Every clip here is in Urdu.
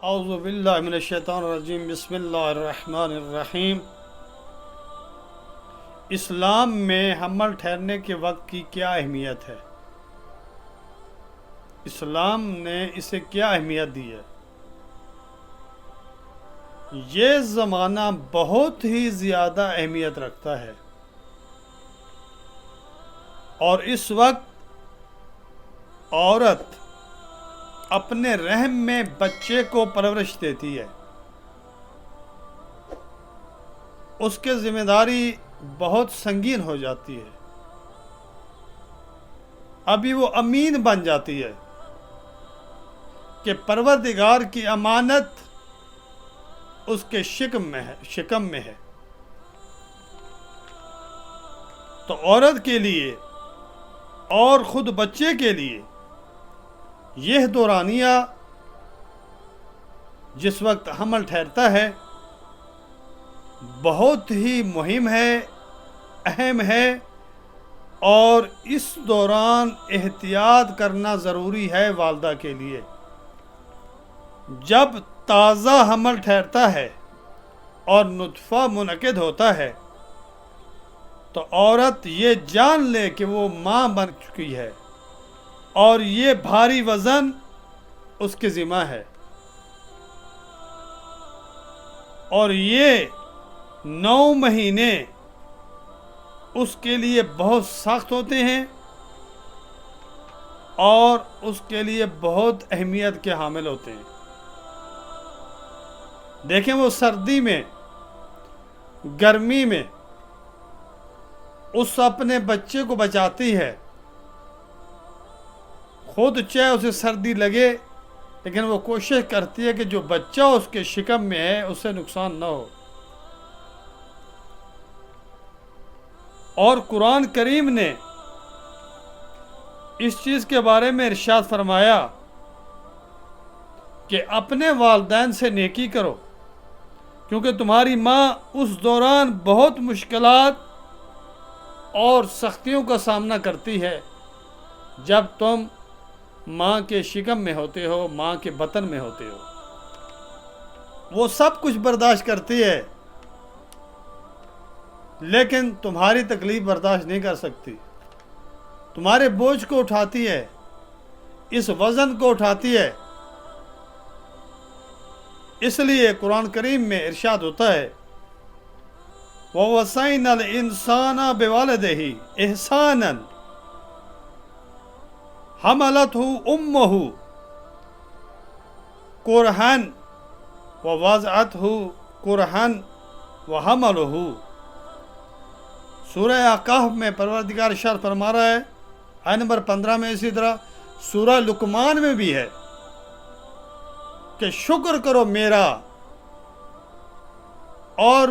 اعوذ باللہ من الشیطان الرجیم بسم اللہ الرحمن الرحیم۔ اسلام میں حمل ٹھہرنے کے وقت کی کیا اہمیت ہے؟ اسلام نے اسے کیا اہمیت دی ہے؟ یہ زمانہ بہت ہی زیادہ اہمیت رکھتا ہے اور اس وقت عورت اپنے رحم میں بچے کو پرورش دیتی ہے۔ اس کے ذمہ داری بہت سنگین ہو جاتی ہے۔ ابھی وہ امین بن جاتی ہے کہ پروردگار کی امانت اس کے شکم میں ہے۔ تو عورت کے لیے اور خود بچے کے لیے یہ دورانیہ جس وقت حمل ٹھہرتا ہے بہت ہی مہم ہے، اہم ہے، اور اس دوران احتیاط کرنا ضروری ہے والدہ کے لیے۔ جب تازہ حمل ٹھہرتا ہے اور نطفہ منعقد ہوتا ہے تو عورت یہ جان لے کہ وہ ماں بن چکی ہے اور یہ بھاری وزن اس کے ذمہ ہے، اور یہ 9 مہینے اس کے لیے بہت سخت ہوتے ہیں اور اس کے لیے بہت اہمیت کے حامل ہوتے ہیں۔ دیکھیں، وہ سردی میں، گرمی میں اس اپنے بچے کو بچاتی ہے، خود چاہے اسے سردی لگے لیکن وہ کوشش کرتی ہے کہ جو بچہ اس کے شکم میں ہے اسے نقصان نہ ہو۔ اور قرآن کریم نے اس چیز کے بارے میں ارشاد فرمایا کہ اپنے والدین سے نیکی کرو، کیونکہ تمہاری ماں اس دوران بہت مشکلات اور سختیوں کا سامنا کرتی ہے جب تم ماں کے شکم میں ہوتے ہو، ماں کے بطن میں ہوتے ہو۔ وہ سب کچھ برداشت کرتی ہے لیکن تمہاری تکلیف برداشت نہیں کر سکتی، تمہارے بوجھ کو اٹھاتی ہے، اس وزن کو اٹھاتی ہے۔ اس لیے قرآن کریم میں ارشاد ہوتا ہے وَوَصَّيْنَا الْإِنسَانَ بِوَالِدَيْهِ إِحْسَانًا حَمَلَتْهُ أُمُّهُ كُرْهًا وَوَضَعَتْهُ كُرْهًا وَحَمَلُهُ۔ سورہ احقاف میں پروردگار ارشاد فرما رہا ہے، آیت نمبر 15 میں، اسی طرح سورہ لقمان میں بھی ہے کہ شکر کرو میرا اور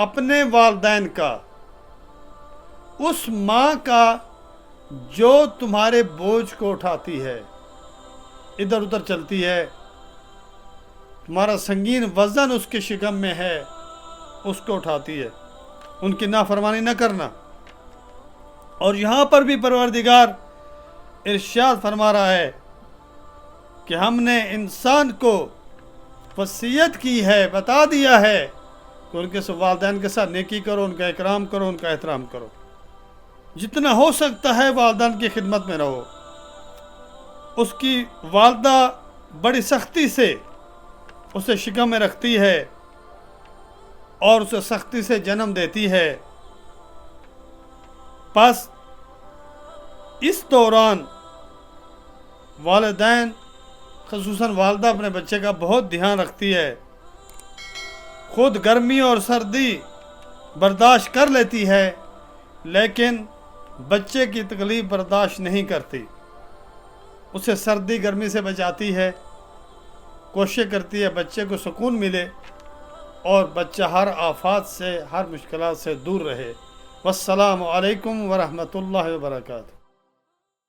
اپنے والدین کا، اس ماں کا جو تمہارے بوجھ کو اٹھاتی ہے، ادھر ادھر چلتی ہے، تمہارا سنگین وزن اس کے شکم میں ہے، اس کو اٹھاتی ہے، ان کی نافرمانی نہ کرنا۔ اور یہاں پر بھی پروردگار ارشاد فرما رہا ہے کہ ہم نے انسان کو وصیت کی ہے، بتا دیا ہے کہ ان کے والدین کے ساتھ نیکی کرو، ان کا اکرام کرو، ان کا احترام کرو، جتنا ہو سکتا ہے والدین کی خدمت میں رہو۔ اس کی والدہ بڑی سختی سے اسے شکم میں رکھتی ہے اور اسے سختی سے جنم دیتی ہے، پس اس دوران والدین، خصوصاً والدہ، اپنے بچے کا بہت دھیان رکھتی ہے، خود گرمی اور سردی برداشت کر لیتی ہے لیکن بچے کی تکلیف برداشت نہیں کرتی، اسے سردی گرمی سے بچاتی ہے، کوشش کرتی ہے بچے کو سکون ملے اور بچہ ہر آفات سے، ہر مشکلات سے دور رہے۔ والسلام علیکم ورحمۃ اللہ وبرکاتہ۔